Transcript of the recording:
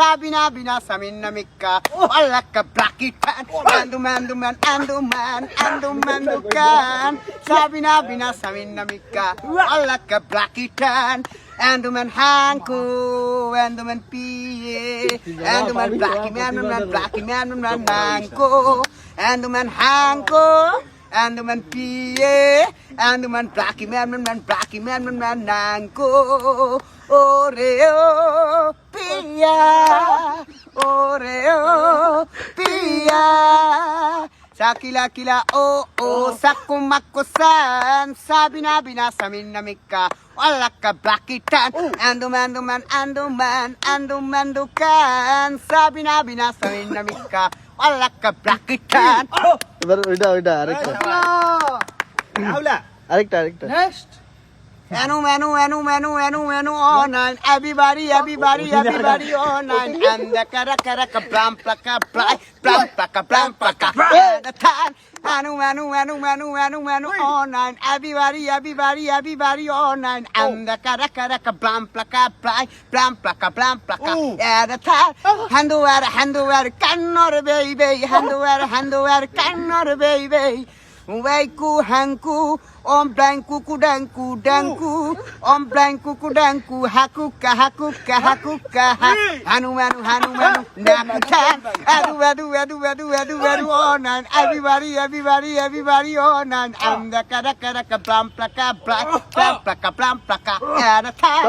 Sabina bina samina mikka Alaka blakitan Anduman duman anduman Anduman dukan Sabina bina samina mikka Alaka blakitan Anduman hanku Anduman piye Anduman blaki man hanku Anduman hanku Anduman piye Anduman blaki man nanko Oreo pia Oreo pia Sakila kila sakumako san Sabina bina samina mikka Walaka blakitan Anduman dukan Sabina bina samina mikka Walaka blakitan এবার ওইটা আরেকটা আরেকটা Next. Anu all night. Everybody all night. And the karaka blam plaka blam plaka. And the time. Anu all night. Everybody all night. And the karaka blam plaka blam plaka. And the time. Hand over, cannot baby. Hand over, cannot baby. Waiku hanku om blanku kudanku om blanku kudanku hakuka hanu nakutan adu all night everybody all night and the karaka blam plaka blam plaka at a time.